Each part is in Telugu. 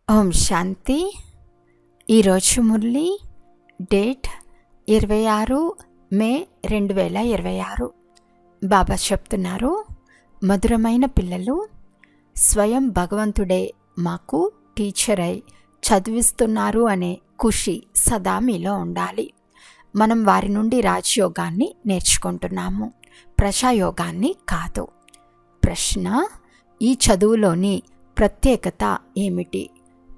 ఓం శాంతి. ఈరోజు మురళి డేట్ 26 మే 2026. బాబా చెప్తున్నారు, మధురమైన పిల్లలు, స్వయం భగవంతుడే మాకు టీచర్ అయి చదివిస్తున్నారు అనే ఖుషి సదా మీలో ఉండాలి. మనం వారి నుండి రాజయోగాన్ని నేర్చుకుంటున్నాము, ప్రజాయోగాన్ని కాదు. ప్రశ్న: ఈ చదువులోని ప్రత్యేకత ఏమిటి?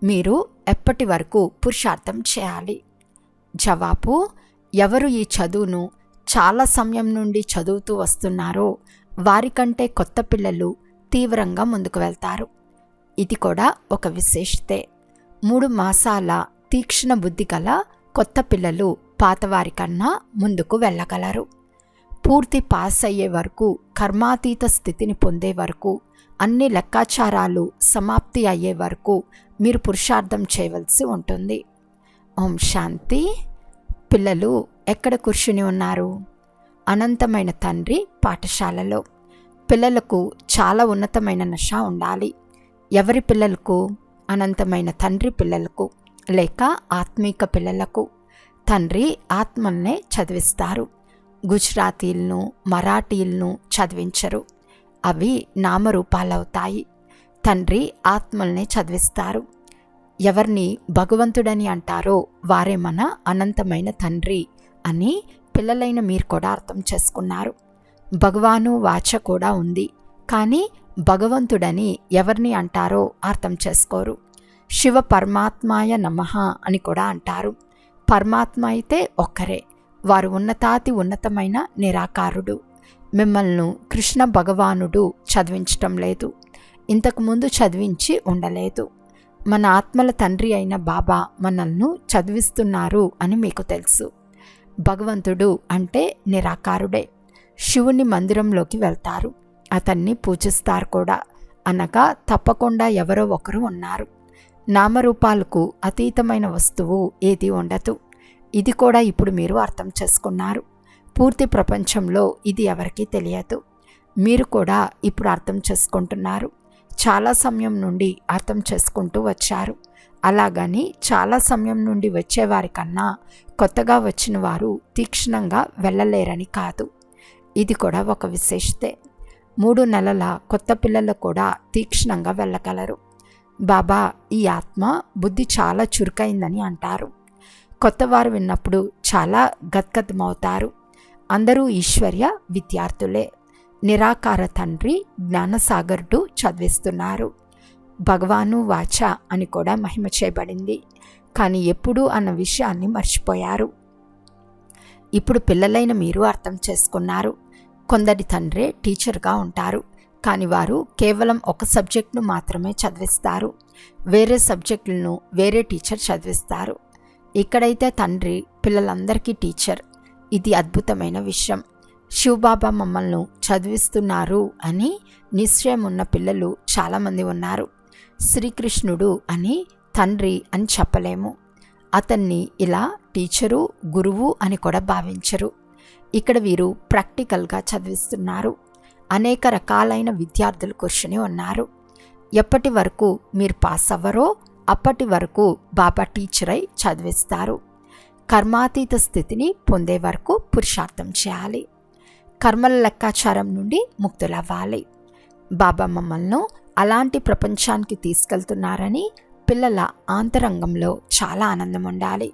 మీరు ఎప్పటి వరకు పురుషార్థం చేయాలి? జవాబు: ఎవరు ఈ చదువును చాలా సమయం నుండి చదువుతూ వస్తున్నారో వారికంటే కొత్త పిల్లలు తీవ్రంగా ముందుకు వెళ్తారు. ఇది కూడా ఒక విశేషతే. 3 మాసాల తీక్ష్ణ బుద్ధి గల కొత్త పిల్లలు పాతవారి కన్నా ముందుకు వెళ్ళగలరు. పూర్తి పాస్ అయ్యే వరకు, కర్మాతీత స్థితిని పొందే వరకు, అన్ని లెక్కాచారాలు సమాప్తి అయ్యే వరకు మీరు పురుషార్థం చేయవలసి ఉంటుంది. ఓం శాంతి. పిల్లలు ఎక్కడ కూర్చుని ఉన్నారు? అనంతమైన తండ్రి పాఠశాలలో. పిల్లలకు చాలా ఉన్నతమైన నష ఉండాలి. ఎవరి పిల్లలకు? అనంతమైన తండ్రి పిల్లలకు, లేక ఆత్మీక పిల్లలకు. తండ్రి ఆత్మల్నే చదివిస్తారు. గుజరాతీలను, మరాఠీలను చదివించరు. అవి నామరూపాలవుతాయి. తండ్రి ఆత్మల్ని చదివిస్తారు. ఎవరిని భగవంతుడని అంటారో వారే మన అనంతమైన తండ్రి అని పిల్లలైన మీరు కూడా అర్థం చేసుకున్నారు. భగవాను వాచ కూడా ఉంది, కానీ భగవంతుడని ఎవరిని అంటారో అర్థం చేసుకోరు. శివ పరమాత్మాయ నమః అని కూడా అంటారు. పరమాత్మ అయితే ఒక్కరే, వారు ఉన్నతాతి ఉన్నతమైన నిరాకారుడు. మిమ్మల్ని కృష్ణ భగవానుడు చదివించటం లేదు, ఇంతకుముందు చదివించి ఉండలేదు. మన ఆత్మల తండ్రి అయిన బాబా మనల్ని చదివిస్తున్నారు అని మీకు తెలుసు. భగవంతుడు అంటే నిరాకారుడే. శివుని మందిరంలోకి వెళ్తారు, అతన్ని పూజిస్తారు కూడా. అనగా తప్పకుండా ఎవరో ఒకరు ఉన్నారు. నామరూపాలకు అతీతమైన వస్తువు ఏది ఉండదు. ఇది కూడా ఇప్పుడు మీరు అర్థం చేసుకున్నారు. పూర్తి ప్రపంచంలో ఇది ఎవరికీ తెలియదు. మీరు కూడా ఇప్పుడు అర్థం చేసుకుంటున్నారు. చాలా సమయం నుండి అర్థం చేసుకుంటూ వచ్చారు. అలాగని చాలా సమయం నుండి వచ్చేవారి కన్నా కొత్తగా వచ్చిన వారు తీక్ష్ణంగా వెళ్ళలేరని కాదు. ఇది కూడా ఒక విశేషతే. 3 నెలల కొత్త పిల్లలు కూడా తీక్ష్ణంగా వెళ్ళగలరు. బాబా ఈ ఆత్మ బుద్ధి చాలా చురుకైందని అంటారు. కొత్తవారు విన్నప్పుడు చాలా గద్గదమవుతారు. అందరూ ఈశ్వర్య విద్యార్థులే. నిరాకార తండ్రి జ్ఞానసాగరుడు చదివిస్తున్నారు. భగవాను వాచ అని కూడా మహిమ చేయబడింది, కానీ ఎప్పుడు అన్న విషయాన్ని మర్చిపోయారు. ఇప్పుడు పిల్లలైన మీరు అర్థం చేసుకున్నారు. కొందరి తండ్రే టీచర్గా ఉంటారు, కానీ వారు కేవలం ఒక సబ్జెక్టును మాత్రమే చదివిస్తారు. వేరే సబ్జెక్టులను వేరే టీచర్ చదివిస్తారు. ఇక్కడైతే తండ్రి పిల్లలందరికీ టీచర్. ఇది అద్భుతమైన విషయం. శివబాబా మమ్మల్ని చదివిస్తున్నారు అని నిశ్చయం ఉన్న పిల్లలు చాలామంది ఉన్నారు. శ్రీకృష్ణుడు అని తండ్రి అని చెప్పలేము. అతన్ని ఇలా టీచరు, గురువు అని కూడా భావించరు. ఇక్కడ వీరు ప్రాక్టికల్గా చదివిస్తున్నారు. అనేక రకాలైన విద్యార్థులు కూర్చుని ఉన్నారు. ఎప్పటి వరకు మీరు పాస్ అవ్వరో అప్పటి వరకు బాబా టీచర్ అయి చదివిస్తారు. కర్మాతీత స్థితిని పొందే వరకు పురుషార్థం చేయాలి. కర్మల లెక్కాచారం నుండి ముక్తులవ్వాలి. బాబా మమ్మల్ని అలాంటి ప్రపంచానికి తీసుకెళ్తున్నారని పిల్లల ఆంతరంగంలో చాలా ఆనందం ఉండాలి.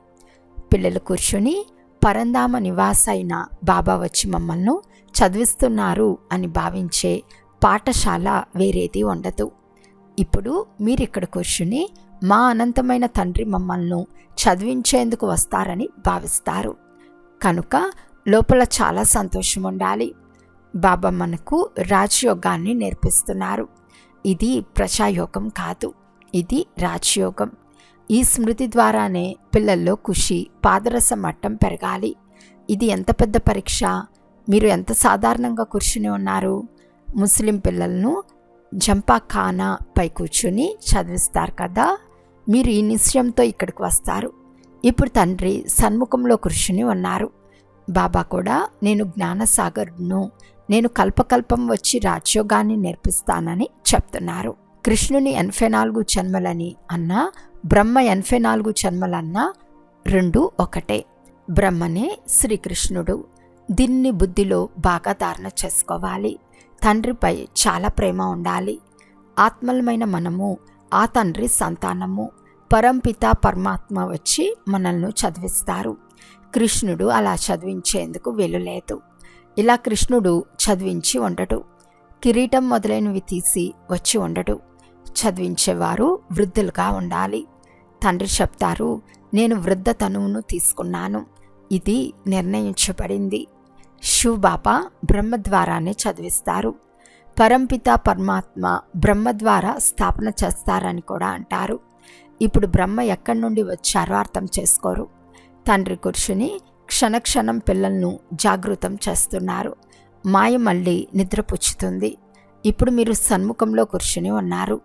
పిల్లలు కూర్చుని పరంధామ నివాస అయిన బాబా వచ్చి మమ్మల్ని చదివిస్తున్నారు అని భావించే పాఠశాల వేరేది ఉండదు. ఇప్పుడు మీరిక్కడ కూర్చుని మా అనంతమైన తండ్రి మమ్మల్ని చదివించేందుకు వస్తారని భావిస్తారు. కనుక లోపల చాలా సంతోషం ఉండాలి. బాబా మనకు రాజయోగాన్ని నేర్పిస్తున్నారు. ఇది ప్రజాయోగం కాదు, ఇది రాజయోగం. ఈ స్మృతి ద్వారానే పిల్లల్లో ఖుషి, పాదరస మట్టం పెరగాలి. ఇది ఎంత పెద్ద పరీక్ష! మీరు ఎంత సాధారణంగా కూర్చుని ఉన్నారు. ముస్లిం పిల్లలను జంపా ఖానా పై కూర్చుని చదివిస్తారు కదా. మీరు ఈ నిశ్చయంతో ఇక్కడికి వస్తారు. ఇప్పుడు తండ్రి సన్ముఖంలో కూర్చుని ఉన్నారు. బాబా కూడా నేను జ్ఞానసాగరుడును, నేను కల్పకల్పం వచ్చి రాజయోగాన్ని నేర్పిస్తానని చెప్తున్నారు. కృష్ణుని 84 జన్మలని అన్నా, బ్రహ్మ 84 జన్మలన్నా రెండు ఒకటే. బ్రహ్మనే శ్రీకృష్ణుడు. దీన్ని బుద్ధిలో బాగా ధారణ చేసుకోవాలి. తండ్రిపై చాలా ప్రేమ ఉండాలి. ఆత్మలమైన మనము ఆ తండ్రి సంతానము. పరంపిత పరమాత్మ వచ్చి మనల్ని చదివిస్తారు. కృష్ణుడు అలా చదివించేందుకు వీలు లేదు. ఇలా కృష్ణుడు చదివించి ఉండడు. కిరీటం మొదలైనవి తీసి వచ్చి ఉండడు. చదివించేవారు వృద్ధులుగా ఉండాలి. తండ్రి చెప్తారు, నేను వృద్ధ తనువును తీసుకున్నాను. ఇది నిర్ణయించబడింది. శివబాబా బ్రహ్మ ద్వారానే చదివిస్తారు. పరంపిత పరమాత్మ బ్రహ్మ ద్వారా స్థాపన చేస్తారని కూడా అంటారు. ఇప్పుడు బ్రహ్మ ఎక్కడి నుండి వచ్చారో అర్థం చేసుకోరు. తండ్రి కూర్చుని క్షణక్షణం పిల్లలను జాగృతం చేస్తున్నారు. మాయ మళ్ళీ నిద్రపుచ్చుతుంది. ఇప్పుడు మీరు సన్ముఖంలో కూర్చుని ఉన్నారు.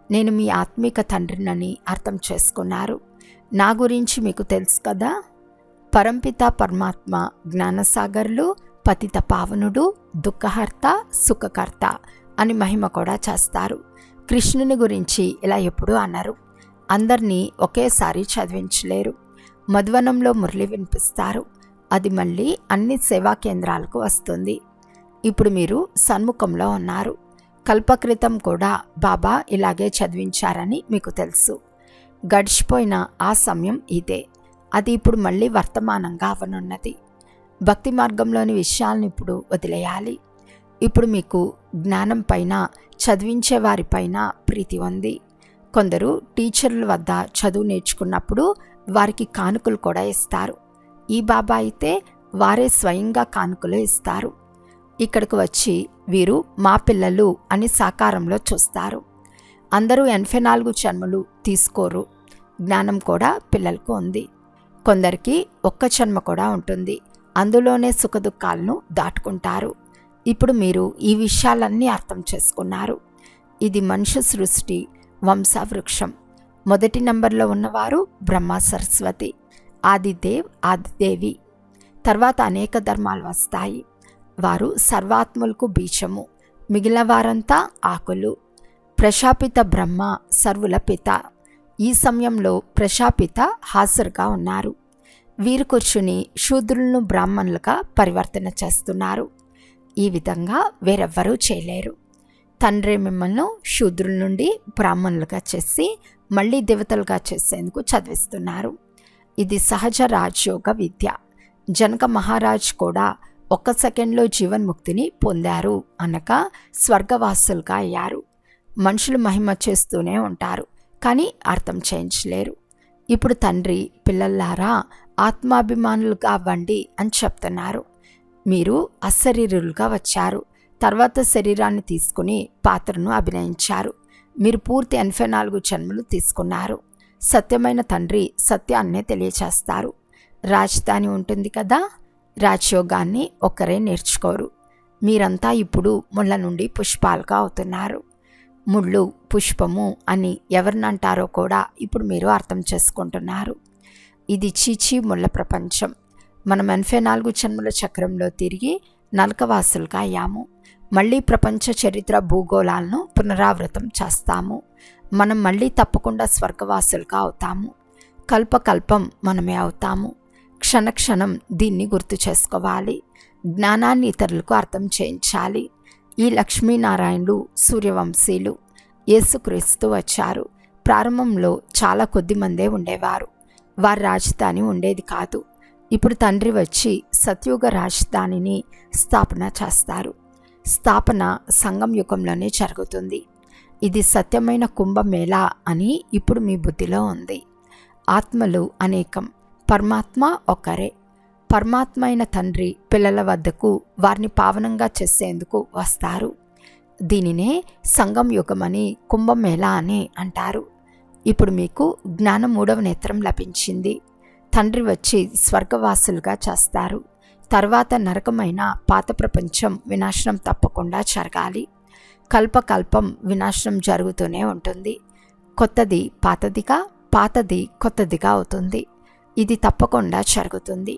నేను మీ ఆత్మీక తండ్రినని అర్థం చేసుకున్నారు. నా గురించి మీకు తెలుసు కదా. పరంపిత పరమాత్మ జ్ఞానసాగర్లు, పతిత పావనుడు, దుఃఖహర్త, సుఖకర్త అని మహిమ కూడా చేస్తారు. కృష్ణుని గురించి ఇలా ఎప్పుడూ అన్నారు. అందరినీ ఒకేసారి చదివించలేరు. మధువనంలో మురళి వినిపిస్తారు. అది మళ్ళీ అన్ని సేవా కేంద్రాలకు వస్తుంది. ఇప్పుడు మీరు సన్ముఖంలో ఉన్నారు. కల్పక్రితం కూడా బాబా ఇలాగే చదివించారని మీకు తెలుసు. గడిచిపోయిన ఆ సమయం ఇదే. అది ఇప్పుడు మళ్ళీ వర్తమానంగా అవనున్నది. భక్తి మార్గంలోని విషయాలను ఇప్పుడు వదిలేయాలి. ఇప్పుడు మీకు జ్ఞానం పైన, చదివించే వారిపైన ప్రీతి ఉంది. కొందరు టీచర్ల వద్ద చదువు నేర్చుకున్నప్పుడు వారికి కానుకలు కూడా ఇస్తారు. ఈ బాబా అయితే వారే స్వయంగా కానుకలు ఇస్తారు. ఇక్కడికి వచ్చి వీరు మా పిల్లలు అని సాకారంలో చూస్తారు. అందరూ 84 జన్మలు తీసుకోరు. జ్ఞానం కూడా పిల్లలకు ఉంది. కొందరికి ఒక్క జన్మ కూడా ఉంటుంది. అందులోనే సుఖదుఖాలను దాటుకుంటారు. ఇప్పుడు మీరు ఈ విషయాలన్నీ అర్థం చేసుకున్నారు. ఇది మనుష్య సృష్టి వంశవృక్షం. మొదటి నంబర్లో ఉన్నవారు బ్రహ్మ సరస్వతి, ఆదిదేవ్ ఆదిదేవి. తర్వాత అనేక ధర్మాలు వస్తాయి. వారు సర్వాత్ములకు బీజము, మిగిలిన వారంతా ఆకులు. ప్రజాపిత బ్రహ్మ సర్వుల పిత. ఈ సమయంలో ప్రజాపిత హాజరుగా ఉన్నారు. వీరు కూర్చుని శూద్రులను బ్రాహ్మణులుగా పరివర్తన చేస్తున్నారు. ఈ విధంగా వేరెవ్వరూ చేయలేరు. తండ్రి మిమ్మల్ని శూద్రుల నుండి బ్రాహ్మణులుగా చేసి మళ్ళీ దేవతలుగా చేసేందుకు చదివిస్తున్నారు. ఇది సహజ రాజయోగ విద్య. జనక మహారాజ్ కూడా 1 సెకండ్లో జీవన్ముక్తిని పొందారు అనగా స్వర్గవాసులుగా అయ్యారు. మనుషులు మహిమ చేస్తూనే ఉంటారు, కానీ అర్థం చేయించలేరు. ఇప్పుడు తండ్రి పిల్లల్లారా ఆత్మాభిమానులుగా అవ్వండి అని చెప్తున్నారు. మీరు అశరీరులుగా వచ్చారు. తర్వాత శరీరాన్ని తీసుకుని పాత్రను అభినయించారు. మీరు పూర్తి 84 జన్మలు తీసుకున్నారు. సత్యమైన తండ్రి సత్యాన్నే తెలియచేస్తారు. రాజధాని ఉంటుంది కదా, రాజయోగాన్ని ఒక్కరే నేర్చుకోరు. మీరంతా ఇప్పుడు ముళ్ళ నుండి పుష్పాలుగా అవుతున్నారు. ముళ్ళు పుష్పము అని ఎవరినంటారో కూడా ఇప్పుడు మీరు అర్థం చేసుకుంటున్నారు. ఇది చీచీ ముళ్ళ ప్రపంచం. మనం 84 జన్మల చక్రంలో తిరిగి నరకవాసులుగా అయ్యాము. మళ్ళీ ప్రపంచ చరిత్ర భూగోళాలను పునరావృతం చేస్తాము. మనం మళ్ళీ తప్పకుండా స్వర్గవాసులుగా అవుతాము. కల్పకల్పం మనమే అవుతాము. క్షణక్షణం దీన్ని గుర్తు చేసుకోవాలి. జ్ఞానాన్ని ఇతరులకు అర్థం చేయించాలి. ఈ లక్ష్మీనారాయణులు సూర్యవంశీలు. యేసుక్రీస్తు వచ్చారు. ప్రారంభంలో చాలా కొద్ది మందే ఉండేవారు. వారి రాజధాని ఉండేది కాదు. ఇప్పుడు తండ్రి వచ్చి సత్యుగ రాజధానిని స్థాపన చేస్తారు. స్థాపన సంగం యుగంలోనే జరుగుతుంది. ఇది సత్యమైన కుంభమేళా అని ఇప్పుడు మీ బుద్ధిలో ఉంది. ఆత్మలు అనేకం, పరమాత్మ ఒక్కరే. పరమాత్మ అయిన తండ్రి పిల్లల వద్దకు వారిని పావనంగా చేసేందుకు వస్తారు. దీనినే సంగం యుగమని, కుంభమేళా అని అంటారు. ఇప్పుడు మీకు జ్ఞానం 3వ నేత్రం లభించింది. తండ్రి వచ్చి స్వర్గవాసులుగా చేస్తారు. తర్వాత నరకమైన పాత ప్రపంచం వినాశనం తప్పకుండా జరగాలి. కల్పకల్పం వినాశనం జరుగుతూనే ఉంటుంది. కొత్తది పాతదిగా, పాతది కొత్తదిగా అవుతుంది. ఇది తప్పకుండా జరుగుతుంది.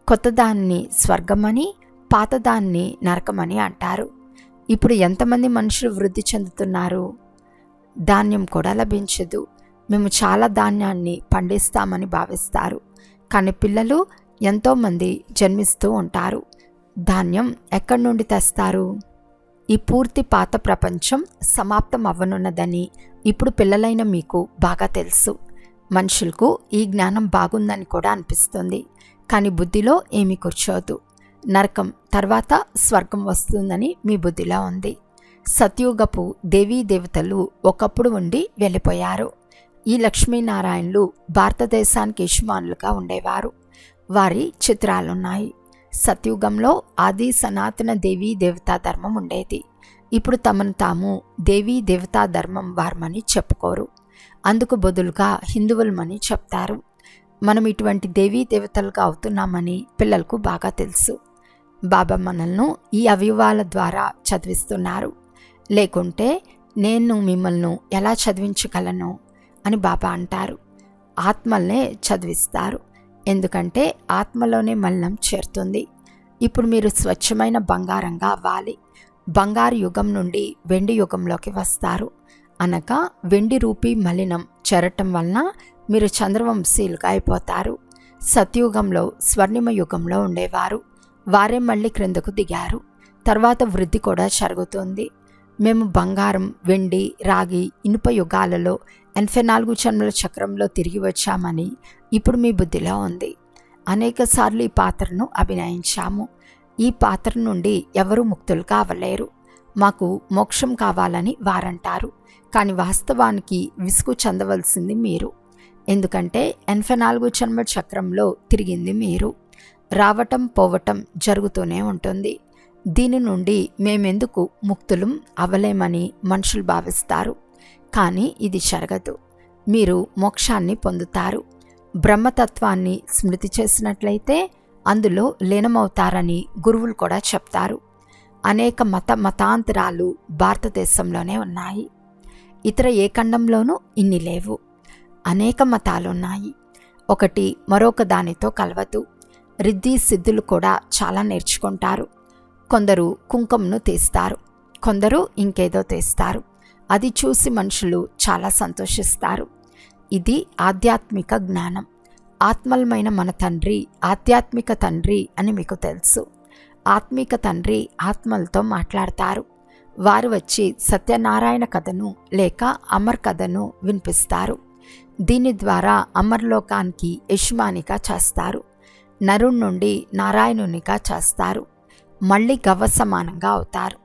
కొత్తదాన్ని స్వర్గమని, పాతదాన్ని నరకమని అంటారు. ఇప్పుడు ఎంతమంది మనుషులు వృద్ధి చెందుతున్నారు? ధాన్యం కూడా లభించదు. మేము చాలా ధాన్యాన్ని పండిస్తామని భావిస్తారు. కానీ పిల్లలు ఎంతోమంది జన్మిస్తూ ఉంటారు. ధాన్యం ఎక్కడి నుండి తెస్తారు? ఈ పూర్తి పాత ప్రపంచం సమాప్తం అవ్వనున్నదని ఇప్పుడు పిల్లలైన మీకు బాగా తెలుసు. మనుషులకు ఈ జ్ఞానం బాగుందని కూడా అనిపిస్తుంది. కానీ బుద్ధిలో ఏమీ కూర్చోదు. నరకం తర్వాత స్వర్గం వస్తుందని మీ బుద్ధిలో ఉంది. సత్యుగపు దేవీ దేవతలు ఒకప్పుడు ఉండి వెళ్ళిపోయారు. ఈ లక్ష్మీనారాయణులు భారతదేశానికి యజమానులుగా ఉండేవారు. వారి చిత్రాలున్నాయి. సత్యుగంలో ఆది సనాతన దేవీ దేవతా ధర్మం ఉండేది. ఇప్పుడు తమను తాము దేవీ దేవతా ధర్మం వారమని చెప్పుకోరు. అందుకు బదులుగా హిందువులమని చెప్తారు. మనం ఇటువంటి దేవీ దేవతలుగా అవుతున్నామని పిల్లలకు బాగా తెలుసు. బాబా మనల్ని ఈ అవయవాల ద్వారా చదివిస్తున్నారు. లేకుంటే నేను మిమ్మల్ని ఎలా చదివించగలను అని బాబా అంటారు. ఆత్మల్నే చదివిస్తారు. ఎందుకంటే ఆత్మలోనే మలినం చేరుతుంది. ఇప్పుడు మీరు స్వచ్ఛమైన బంగారంగా అవ్వాలి. బంగారు యుగం నుండి వెండి యుగంలోకి వస్తారు. అనగా వెండి రూపీ మలినం చేరటం వలన మీరు చంద్రవంశీయులుగా అయిపోతారు. సత్యుగంలో స్వర్ణిమ యుగంలో ఉండేవారు. వారే మళ్ళీ క్రిందకు దిగారు. తర్వాత వృద్ధి కూడా జరుగుతుంది. మేము బంగారం, వెండి, రాగి, ఇనుప యుగాలలో 84 జన్మల చక్రంలో తిరిగి వచ్చామని ఇప్పుడు మీ బుద్ధిలో ఉంది. అనేకసార్లు ఈ పాత్రను అభినయించాము. ఈ పాత్ర నుండి ఎవరూ ముక్తులు కావలేరు. మాకు మోక్షం కావాలని వారంటారు. కానీ వాస్తవానికి విసుగు చెందవలసింది మీరు. ఎందుకంటే 84 జన్మ చక్రంలో తిరిగింది మీరు. రావటం పోవటం జరుగుతూనే ఉంటుంది. దీని నుండి మేమెందుకు ముక్తులం అవ్వలేమని మనుషులు భావిస్తారు. కానీ ఇది జరగదు. మీరు మోక్షాన్ని పొందుతారు. బ్రహ్మతత్వాన్ని స్మృతి చేసినట్లయితే అందులో లీనమవుతారని గురువులు కూడా చెప్తారు. అనేక మతాంతరాలు భారతదేశంలోనే ఉన్నాయి. ఇతర ఏ ఖండంలోనూ ఇన్ని లేవు. అనేక మతాలున్నాయి. ఒకటి మరొక దానితో కలవదు. రిద్ధి సిద్ధులు కూడా చాలా నేర్చుకుంటారు. కొందరు కుంకుమను తీస్తారు, కొందరు ఇంకేదో తీస్తారు. అది చూసి మనుషులు చాలా సంతోషిస్తారు. ఇది ఆధ్యాత్మిక జ్ఞానం. ఆత్మలమైన మన తండ్రి ఆధ్యాత్మిక తండ్రి అని మీకు తెలుసు. ఆత్మిక తండ్రి ఆత్మలతో మాట్లాడతారు. వారు వచ్చి సత్యనారాయణ కథను లేక అమర్ కథను వినిపిస్తారు. దీని ద్వారా అమర్లోకానికి యజమానిగా చేస్తారు. నరుడి నుండి నారాయణునిగా చేస్తారు. మళ్ళీ గవ్వ సమానంగా అవుతారు.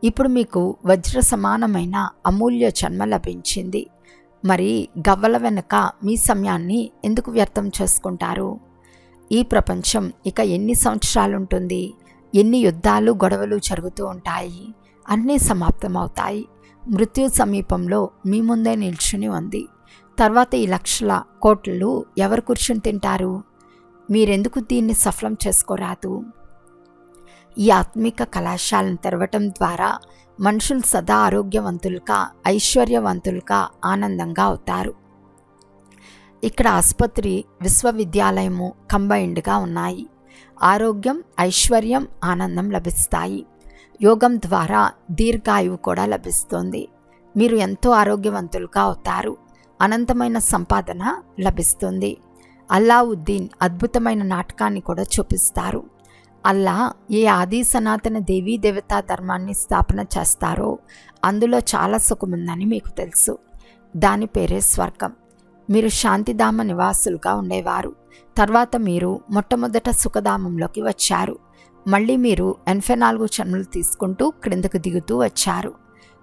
ఇప్పుడు మీకు వజ్ర సమానమైన అమూల్య జన్మ లభించింది. మరి గవ్వల వెనుక మీ సమయాన్ని ఎందుకు వ్యర్థం చేసుకుంటారు? ఈ ప్రపంచం ఇక ఎన్ని సంవత్సరాలుంటుంది? ఎన్ని యుద్ధాలు గొడవలు జరుగుతూ ఉంటాయి? అన్నీ సమాప్తమవుతాయి. మృత్యు సమీపంలో మీ ముందే నిల్చుని ఉంది. తర్వాత ఈ లక్షల కోట్లు ఎవరు కూర్చుని తింటారు? మీరెందుకు దీన్ని సఫలం చేసుకోరాదు? ఈ ఆత్మిక కళాశాలను తెరవటం ద్వారా మనుషులు సదా ఆరోగ్యవంతులుగా, ఐశ్వర్యవంతులుగా, ఆనందంగా అవుతారు. ఇక్కడ ఆసుపత్రి, విశ్వవిద్యాలయము కంబైన్డ్గా ఉన్నాయి. ఆరోగ్యం, ఐశ్వర్యం, ఆనందం లభిస్తాయి. యోగం ద్వారా దీర్ఘాయువు కూడా లభిస్తుంది. మీరు ఎంతో ఆరోగ్యవంతులుగా అవుతారు. అనంతమైన సంపాదన లభిస్తుంది. అల్లావుద్దీన్ అద్భుతమైన నాటకాన్ని కూడా చూపిస్తారు. అల్లా ఏ ఆది సనాతన దేవీ దేవతా ధర్మాన్ని స్థాపన చేస్తారో అందులో చాలా సుఖముందని మీకు తెలుసు. దాని పేరే స్వర్గం. మీరు శాంతిధామ నివాసులుగా ఉండేవారు. తర్వాత మీరు మొట్టమొదట సుఖధామంలోకి వచ్చారు. మళ్ళీ మీరు 84 జన్మలు తీసుకుంటూ క్రిందకు దిగుతూ వచ్చారు.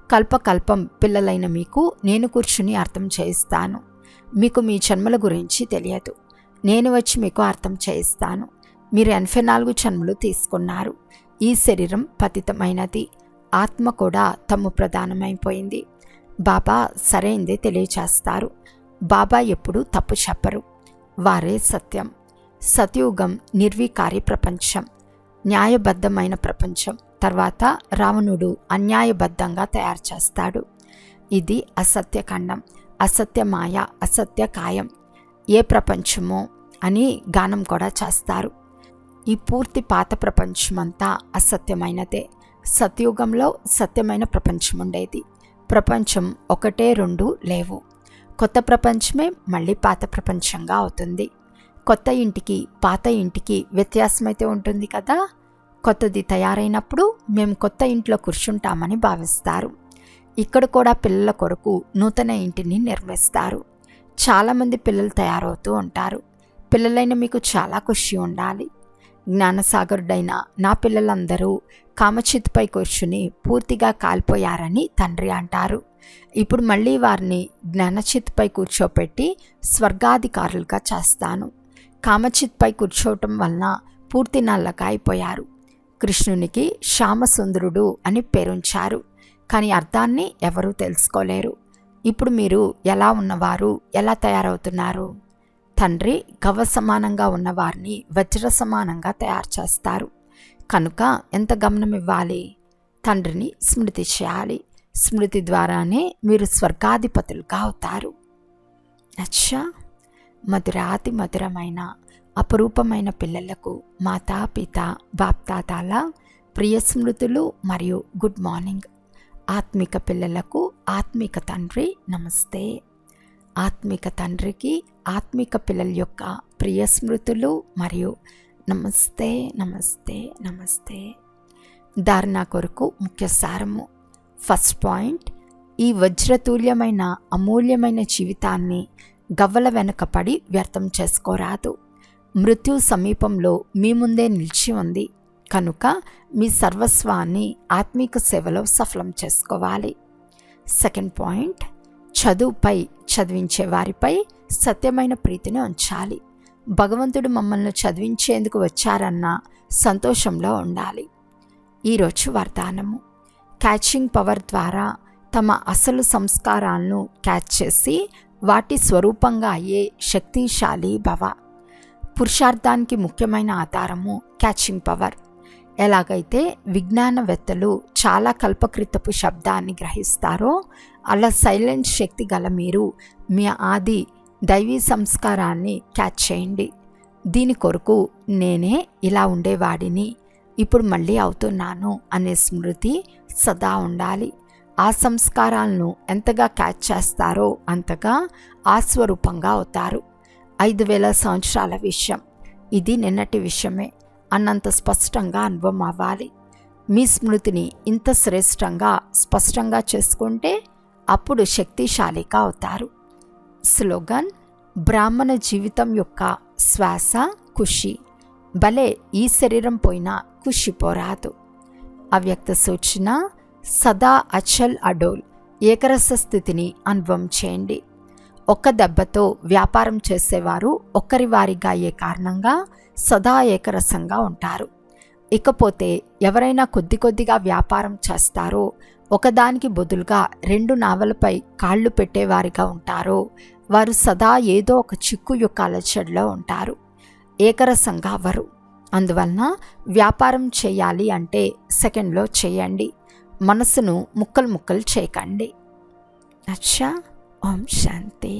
కల్పకల్పం పిల్లలైన మీకు నేను కూర్చుని అర్థం చేయిస్తాను. మీకు మీ జన్మల గురించి తెలియదు. నేను వచ్చి మీకు అర్థం చేయిస్తాను. మీరు 84 జన్మలు తీసుకున్నారు. ఈ శరీరం పతితమైనది. ఆత్మ కూడా తమ్ము ప్రధానమైపోయింది. బాబా సరైందే తెలియచేస్తారు. బాబా ఎప్పుడూ తప్పు చెప్పరు. వారే సత్యం. సత్యుగం నిర్వికారి ప్రపంచం, న్యాయబద్ధమైన ప్రపంచం. తర్వాత రావణుడు అన్యాయబద్ధంగా తయారు చేస్తాడు. ఇది అసత్యఖండం, అసత్యమాయ, అసత్యకాయం. ఏ ప్రపంచమో అని గానం కూడా చేస్తారు. ఈ పూర్తి పాత ప్రపంచమంతా అసత్యమైనదే. సత్యుగంలో సత్యమైన ప్రపంచం ఉండేది. ప్రపంచం ఒకటే రెండు లేవు. కొత్త ప్రపంచమే మళ్ళీ పాత ప్రపంచంగా అవుతుంది. కొత్త ఇంటికి పాత ఇంటికి వ్యత్యాసమైతే ఉంటుంది కదా. కొత్తది తయారైనప్పుడు మేము కొత్త ఇంట్లో కూర్చుంటామని భావిస్తారు. ఇక్కడ కూడా పిల్లల కొరకు నూతన ఇంటిని నిర్మిస్తారు. చాలామంది పిల్లలు తయారవుతూ ఉంటారు. పిల్లలైన మీకు చాలా ఖుషి ఉండాలి. జ్ఞానసాగరుడైన నా పిల్లలందరూ కామచిత్పై కూర్చుని పూర్తిగా కాలిపోయారని తండ్రి అంటారు. ఇప్పుడు మళ్ళీ వారిని జ్ఞానచిత్పై కూర్చోపెట్టి స్వర్గాధికారులుగా చేస్తాను. కామచిత్పై కూర్చోవటం వలన పూర్తి నల్లగా అయిపోయారు. కృష్ణునికి శ్యామసుందరుడు అని పేరుంచారు, కానీ అర్థాన్ని ఎవరూ తెలుసుకోలేరు. ఇప్పుడు మీరు ఎలా ఉన్నవారు, ఎలా తయారవుతున్నారు? తండ్రి గవ్వ సమానంగా ఉన్నవారిని వజ్ర సమానంగా తయారు చేస్తారు. కనుక ఎంత గమనం ఇవ్వాలి? తండ్రిని స్మృతి చేయాలి. స్మృతి ద్వారానే మీరు స్వర్గాధిపతులుగా అవుతారు. అచ్చా, మధురాతి మధురమైన అపురూపమైన పిల్లలకు మాతాపిత బాప్తాతాల ప్రియ స్మృతులు మరియు గుడ్ మార్నింగ్. ఆత్మిక పిల్లలకు ఆత్మిక తండ్రి నమస్తే. ఆత్మిక తండ్రికి ఆత్మిక పిల్లల యొక్క ప్రియ స్మృతులు మరియు నమస్తే నమస్తే నమస్తే. ధారణ కొరకు ముఖ్య సారము. ఫస్ట్ పాయింట్, ఈ వజ్రతుల్యమైన అమూల్యమైన జీవితాన్ని గవ్వల వెనుకపడి వ్యర్థం చేసుకోరాదు. మృత్యు సమీపంలో మీ ముందే నిలిచి ఉంది కనుక మీ సర్వస్వాన్ని ఆత్మీక సేవలో సఫలం చేసుకోవాలి. సెకండ్ పాయింట్, చదువుపై చదివించే వారిపై సత్యమైన ప్రీతిని ఉంచాలి. భగవంతుడు మమ్మల్ని చదివించేందుకు వచ్చారన్న సంతోషంలో ఉండాలి. ఈరోజు వరదానము. క్యాచింగ్ పవర్ ద్వారా తమ అసలు సంస్కారాలను క్యాచ్ చేసి వాటి స్వరూపంగా అయ్యే శక్తిశాలి భవ. పురుషార్థానికి ముఖ్యమైన ఆధారము క్యాచింగ్ పవర్. ఎలాగైతే విజ్ఞానవేత్తలు చాలా కల్పకృతపు శబ్దాన్ని గ్రహిస్తారో అలా సైలెంట్ శక్తి గల మీరు మీ ఆది దైవీ సంస్కారాన్ని క్యాచ్ చేయండి. దీని కొరకు నేనే ఇలా ఉండేవాడిని, ఇప్పుడు మళ్ళీ అవుతున్నాను అనే స్మృతి సదా ఉండాలి. ఆ సంస్కారాలను ఎంతగా క్యాచ్ చేస్తారో అంతగా ఆ స్వరూపంగా అవుతారు. 5000 సంవత్సరాల విషయం ఇది నిన్నటి విషయమే అన్నంత స్పష్టంగా అనుభవం అవ్వాలి. మీ స్మృతిని ఇంత శ్రేష్టంగా స్పష్టంగా చేసుకుంటే అప్పుడు శక్తిశాలిగా అవుతారు. స్లోగన్. బ్రాహ్మణ జీవితం యొక్క శ్వాస ఖుషి. భలే ఈ శరీరం పోయినా ఖుషి పోరాదు. అవ్యక్త సూచన. సదా అచల్ అడోల్ ఏకరస స్థితిని అనుభవం చేయండి. ఒక్క దెబ్బతో వ్యాపారం చేసేవారు ఒక్కరి వారిగా అయ్యే కారణంగా సదా ఏకరసంగా ఉంటారు. ఇకపోతే ఎవరైనా కొద్ది కొద్దిగా వ్యాపారం చేస్తారో, ఒకదానికి బదులుగా 2 నావలపై కాళ్ళు పెట్టేవారిగా ఉంటారో వారు సదా ఏదో ఒక చిక్కు యొక్క అలచడిలో ఉంటారు. ఏకరసంగా అవ్వరు. అందువలన వ్యాపారం చేయాలి అంటే సెకండ్లో చేయండి. మనసును ముక్కలు ముక్కలు చేయకండి. అచ్చా. ఓం శాంతి.